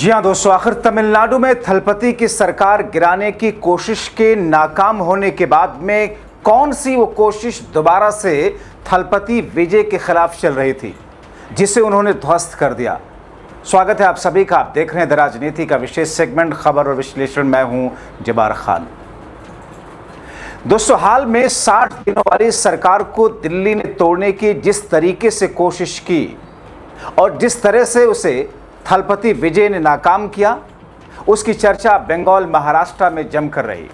जी हाँ दोस्तों, आखिर तमिलनाडु में थलपति की सरकार गिराने की कोशिश के नाकाम होने के बाद में कौन सी वो कोशिश दोबारा से थलपति विजय के खिलाफ चल रही थी जिसे उन्होंने ध्वस्त कर दिया। स्वागत है आप सभी का। आप देख रहे हैं द राजनीति का विशेष सेगमेंट खबर और विश्लेषण। मैं हूं जबार खान। दोस्तों, हाल में 60 दिनों वाली सरकार को दिल्ली ने तोड़ने की जिस तरीके से कोशिश की और जिस तरह से उसे थलपति विजय ने नाकाम किया, उसकी चर्चा बंगाल महाराष्ट्र में जमकर रही।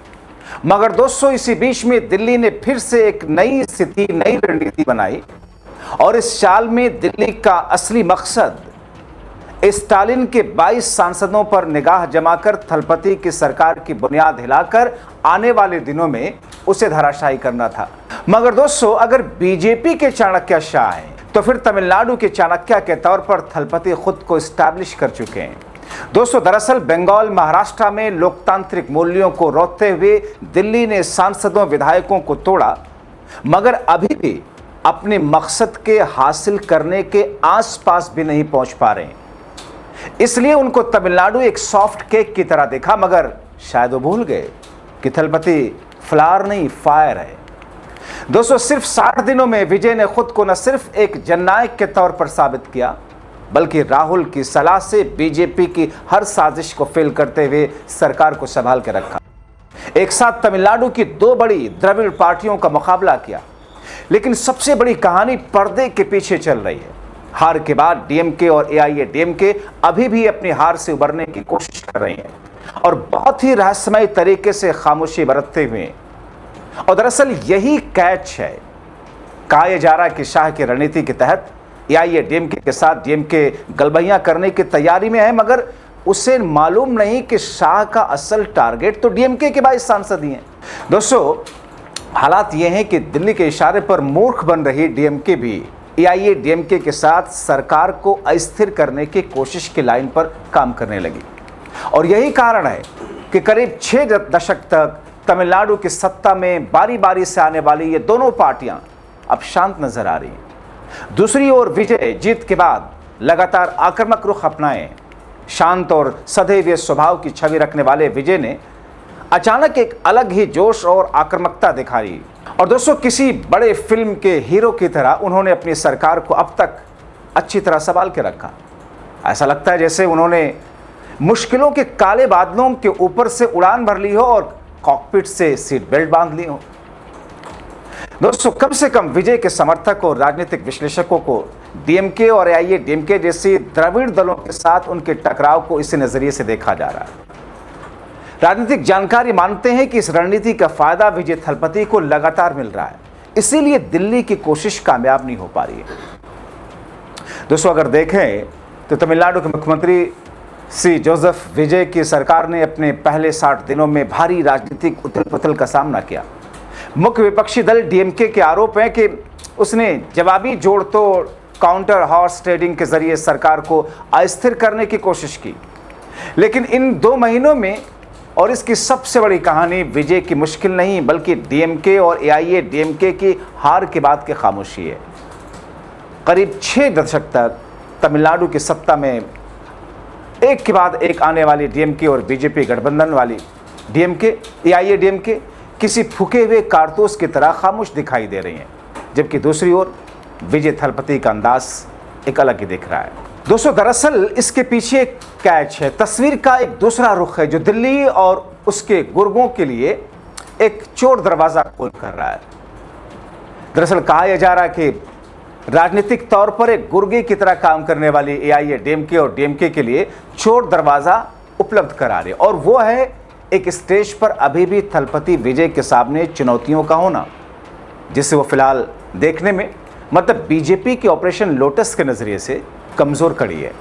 मगर दोस्तों, इसी बीच में दिल्ली ने फिर से एक नई स्थिति, नई रणनीति बनाई और इस चाल में दिल्ली का असली मकसद स्टालिन के 22 सांसदों पर निगाह जमाकर थलपति की सरकार की बुनियाद हिलाकर आने वाले दिनों में उसे धराशायी करना था। मगर दोस्तों, अगर बीजेपी के चाणक्य शाह हैं तो फिर तमिलनाडु के चाणक्य के तौर पर थलपति खुद को स्टैब्लिश कर चुके हैं। दोस्तों, दरअसल बंगाल महाराष्ट्र में लोकतांत्रिक मूल्यों को रोकते हुए दिल्ली ने सांसदों विधायकों को तोड़ा, मगर अभी भी अपने मकसद के हासिल करने के आसपास भी नहीं पहुंच पा रहे हैं। इसलिए उनको तमिलनाडु एक सॉफ्ट केक की तरह देखा, मगर शायद वो भूल गए कि थलपति फ्लावर नहीं, फायर है। दोस्तों, सिर्फ 60 दिनों में विजय ने खुद को न सिर्फ एक जननायक के तौर पर साबित किया, बल्कि राहुल की सलाह से बीजेपी की हर साजिश को फेल करते हुए सरकार को संभाल के रखा। एक साथ तमिलनाडु की दो बड़ी द्रविड़ पार्टियों का मुकाबला किया। लेकिन सबसे बड़ी कहानी पर्दे के पीछे चल रही है। हार के बाद डीएमके और एआईएडीएमके अभी भी अपनी हार से उबरने की कोशिश कर रही हैं और बहुत ही रहस्यमय तरीके से खामोशी बरतते हुए। और दरअसल यही कैच है। कहा जा रहा है कि शाह की रणनीति के तहत एआईएडीएमके के साथ डीएमके गलबैयां करने की तैयारी में है, मगर उसे मालूम नहीं कि शाह का असल टारगेट तो डीएमके के 22 सांसद ही हैं। दोस्तों, हालात ये हैं कि दिल्ली के इशारे पर मूर्ख बन रही डीएमके भी एआईएडीएमके के साथ सरकार को अस्थिर करने की कोशिश की लाइन पर काम करने लगी। और यही कारण है कि करीब 6 दशक तक तमिलनाडु की सत्ता में बारी बारी से आने वाली ये दोनों पार्टियां अब शांत नजर आ रही हैं। दूसरी ओर विजय जीत के बाद लगातार आक्रामक रुख अपनाए। शांत और सदैव स्वभाव की छवि रखने वाले विजय ने अचानक एक अलग ही जोश और आक्रामकता दिखाई। और दोस्तों, किसी बड़े फिल्म के हीरो की तरह उन्होंने अपनी सरकार को अब तक अच्छी तरह संभाल के रखा। ऐसा लगता है जैसे उन्होंने मुश्किलों के काले बादलों के ऊपर से उड़ान भर ली हो और कॉकपिट से सीट बेल्ट बांध ली हो। दोस्तों, कम से कम विजय के समर्थक और राजनीतिक विश्लेषकों को डीएमके और एआईएडीएमके जैसे द्रविड़ दलों के साथ उनके टकराव को इसी नजरिए से देखा जा रहा है। राजनीतिक जानकारी मानते हैं कि इस रणनीति का फायदा विजय थलपति को लगातार मिल रहा है, इसीलिए दिल्ली की कोशिश कामयाब नहीं हो पा रही है। दोस्तों, अगर देखें तो तमिलनाडु के मुख्यमंत्री श्री जोसेफ विजय की सरकार ने अपने पहले 60 दिनों में भारी राजनीतिक उथल पुथल का सामना किया। मुख्य विपक्षी दल डीएमके के आरोप है कि उसने जवाबी जोड़ तोड़ काउंटर हॉर्स ट्रेडिंग के जरिए सरकार को अस्थिर करने की कोशिश की। लेकिन इन 2 महीनों में, और इसकी सबसे बड़ी कहानी विजय की मुश्किल नहीं बल्कि डीएमके और एआईएडीएमके की हार के बाद की खामोशी है। करीब 6 दशक तक तमिलनाडु की सत्ता में एक के बाद एक आने वाली डीएमके और बीजेपी गठबंधन वाली डीएमके एआईएडीएमके किसी फूके हुए कारतूस की तरह खामोश दिखाई दे रही हैं, जबकि दूसरी ओर विजय थलपति का अंदाज एक अलग ही दिख रहा है। दोस्तों, दरअसल इसके पीछे एक कैच है। तस्वीर का एक दूसरा रुख है जो दिल्ली और उसके गुर्गों के लिए एक चोर दरवाजा खोल कर रहा है। दरअसल कहा यह जा रहा है कि राजनीतिक तौर पर एक गुर्गे की तरह काम करने वाली एआईएडीएमके और डीएमके के लिए चोर दरवाजा उपलब्ध करा रहे, और वो है एक स्टेज पर अभी भी थलपति विजय के सामने चुनौतियों का होना, जिससे वो फिलहाल देखने में मतलब बीजेपी के ऑपरेशन लोटस के नजरिए से कमजोर खड़ी है,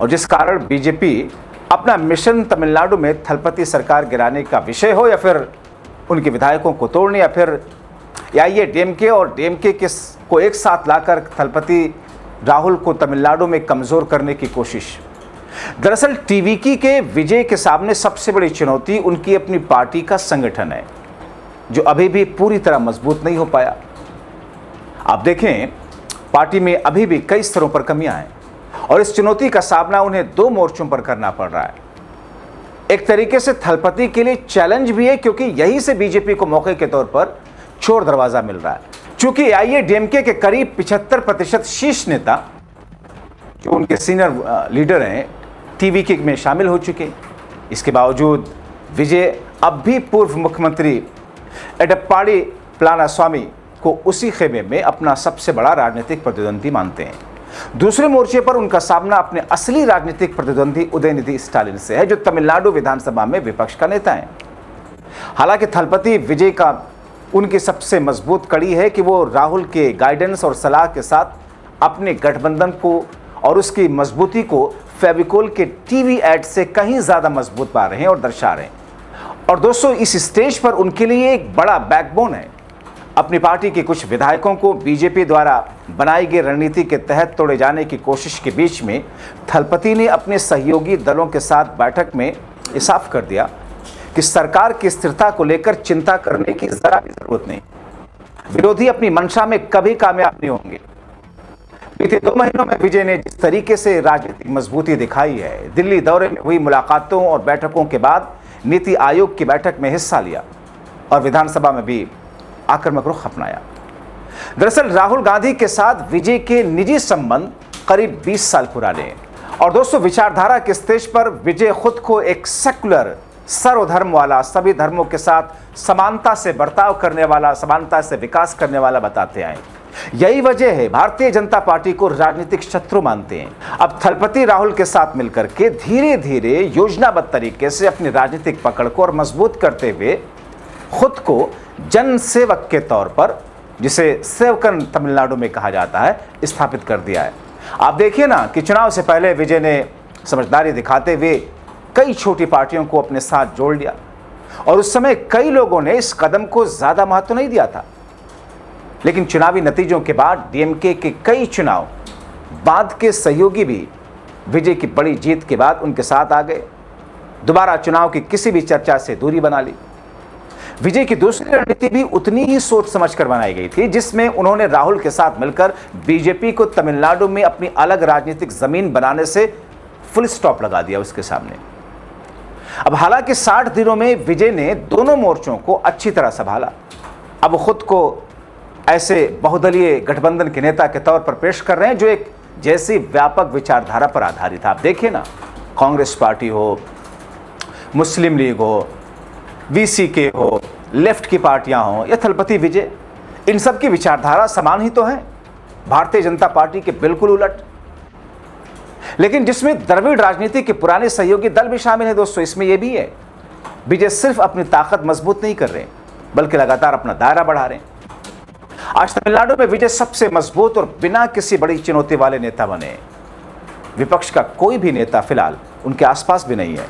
और जिस कारण बीजेपी अपना मिशन तमिलनाडु में थलपति सरकार गिराने का विषय हो या फिर उनके विधायकों को तोड़ने या फिर एआईएडीएमके और डीएमके को एक साथ लाकर थलपति राहुल को तमिलनाडु में कमजोर करने की कोशिश। दरअसल टीवीके के विजय के सामने सबसे बड़ी चुनौती उनकी अपनी पार्टी का संगठन है, जो अभी भी पूरी तरह मजबूत नहीं हो पाया। आप देखें, पार्टी में अभी भी कई स्तरों पर कमियां हैं और इस चुनौती का सामना उन्हें दो मोर्चों पर करना पड़ रहा है। एक तरीके से थलपति के लिए चैलेंज भी है, क्योंकि यहीं से बीजेपी को मौके के तौर पर चोर दरवाजा मिल रहा है। चूंकि एआईएडीएमके के करीब 75% शीर्ष नेता जो उनके सीनियर लीडर हैं टीवीके में शामिल हो चुके हैं, इसके बावजूद विजय अब भी पूर्व मुख्यमंत्री एडप्पाडी पलानीस्वामी को उसी खेमे में अपना सबसे बड़ा राजनीतिक प्रतिद्वंदी मानते हैं। दूसरे मोर्चे पर उनका सामना अपने असली राजनीतिक प्रतिद्वंदी उदयनिधि स्टालिन से है, जो तमिलनाडु विधानसभा में विपक्ष का नेता है। हालांकि थलपति विजय का उनकी सबसे मजबूत कड़ी है कि वो राहुल के गाइडेंस और सलाह के साथ अपने गठबंधन को और उसकी मजबूती को फेविकोल के टीवी एड से कहीं ज़्यादा मजबूत पा रहे हैं और दर्शा रहे हैं। और दोस्तों, इस स्टेज पर उनके लिए एक बड़ा बैकबोन है। अपनी पार्टी के कुछ विधायकों को बीजेपी द्वारा बनाई गई रणनीति के तहत तोड़े जाने की कोशिश के बीच में थलपति ने अपने सहयोगी दलों के साथ बैठक में ये साफ कर दिया कि सरकार की स्थिरता को लेकर चिंता करने की जरा भी जरूरत नहीं। विरोधी अपनी मंशा में कभी कामयाब नहीं होंगे। बीते 2 महीनों में विजय ने जिस तरीके से राजनीतिक मजबूती दिखाई है, दिल्ली दौरे में हुई मुलाकातों और बैठकों के बाद नीति आयोग की बैठक में हिस्सा लिया और विधानसभा में भी आक्रामक रुख अपनाया। दरअसल राहुल गांधी के साथ विजय के निजी संबंध करीब 20 साल पुराने हैं। और दोस्तों, विचारधारा के स्टेज पर विजय खुद को एक सेकुलर, सर्वधर्म वाला, सभी धर्मों के साथ समानता से बर्ताव करने वाला, समानता से विकास करने वाला बताते आए। यही वजह है भारतीय जनता पार्टी को राजनीतिक शत्रु मानते हैं। अब थलपति राहुल के साथ मिलकर के धीरे धीरे योजनाबद्ध तरीके से अपनी राजनीतिक पकड़ को और मजबूत करते हुए खुद को जन सेवक के तौर पर, जिसे सेवकन तमिलनाडु में कहा जाता है, स्थापित कर दिया है। आप देखिए ना कि चुनाव से पहले विजय ने समझदारी दिखाते हुए कई छोटी पार्टियों को अपने साथ जोड़ लिया और उस समय कई लोगों ने इस कदम को ज्यादा महत्व नहीं दिया था। लेकिन चुनावी नतीजों के बाद डीएमके के कई चुनाव बाद के सहयोगी भी विजय की बड़ी जीत के बाद उनके साथ आ गए, दोबारा चुनाव की किसी भी चर्चा से दूरी बना ली। विजय की दूसरी रणनीति भी उतनी ही सोच समझकर बनाई गई थी, जिसमें उन्होंने राहुल के साथ मिलकर बीजेपी को तमिलनाडु में अपनी अलग राजनीतिक जमीन बनाने से फुल स्टॉप लगा दिया उसके सामने। अब हालांकि 60 दिनों में विजय ने दोनों मोर्चों को अच्छी तरह संभाला। अब खुद को ऐसे बहुदलीय गठबंधन के नेता के तौर पर पेश कर रहे हैं जो एक जैसी व्यापक विचारधारा पर आधारित है। आप देखिए ना, कांग्रेस पार्टी हो, मुस्लिम लीग हो, वीसीके हो, लेफ्ट की पार्टियां हो या थलपति विजय, इन सब की विचारधारा समान ही तो है, भारतीय जनता पार्टी के बिल्कुल उलट। लेकिन जिसमें द्रविड़ राजनीति के पुराने सहयोगी दल भी शामिल है दोस्तों, इसमें यह भी है विजय सिर्फ अपनी ताकत मजबूत नहीं कर रहे बल्कि लगातार अपना दायरा बढ़ा रहे हैं। आज तमिलनाडु में विजय सबसे मजबूत और बिना किसी बड़ी चुनौती वाले नेता बने। विपक्ष का कोई भी नेता फिलहाल उनके आसपास भी नहीं है।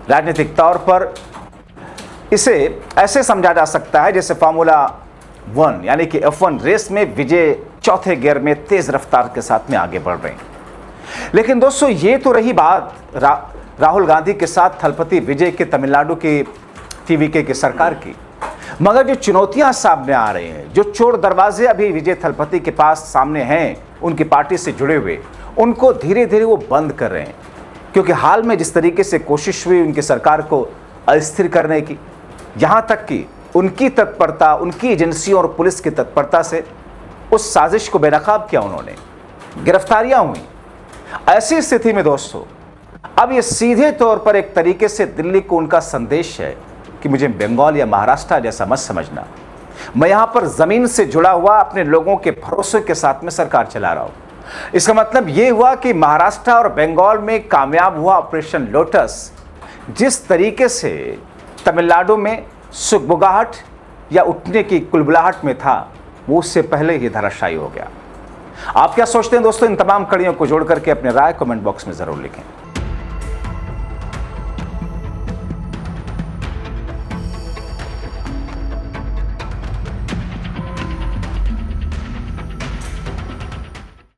राजनीतिक तौर पर इसे ऐसे समझा जा सकता है जैसे फार्मूला 1 यानी कि F1 रेस में विजय चौथे गियर में तेज रफ्तार के साथ में आगे बढ़ रहे हैं। लेकिन दोस्तों, ये तो रही बात राहुल गांधी के साथ थलपति विजय के तमिलनाडु की टीवीके की सरकार की। मगर जो चुनौतियां सामने आ रही हैं, जो चोर दरवाजे अभी विजय थलपति के पास सामने हैं उनकी पार्टी से जुड़े हुए, उनको धीरे धीरे वो बंद कर रहे हैं। क्योंकि हाल में जिस तरीके से कोशिश हुई उनकी सरकार को अस्थिर करने की, यहाँ तक कि उनकी तत्परता, उनकी एजेंसियों और पुलिस की तत्परता से उस साजिश को बेनकाब किया उन्होंने, गिरफ्तारियां हुई। ऐसी स्थिति में दोस्तों, अब ये सीधे तौर पर एक तरीके से दिल्ली को उनका संदेश है कि मुझे बंगाल या महाराष्ट्र जैसा मत समझना, मैं यहाँ पर ज़मीन से जुड़ा हुआ अपने लोगों के भरोसे के साथ में सरकार चला रहा हूँ। इसका मतलब ये हुआ कि महाराष्ट्र और बंगाल में कामयाब हुआ ऑपरेशन लोटस जिस तरीके से तमिलनाडु में सुगबुगाहट या उठने की कुलबुलाहट में था, वो उससे पहले ही धराशायी हो गया। आप क्या सोचते हैं दोस्तों? इन तमाम कड़ियों को जोड़ करके अपने राय कमेंट बॉक्स में ज़रूर लिखें।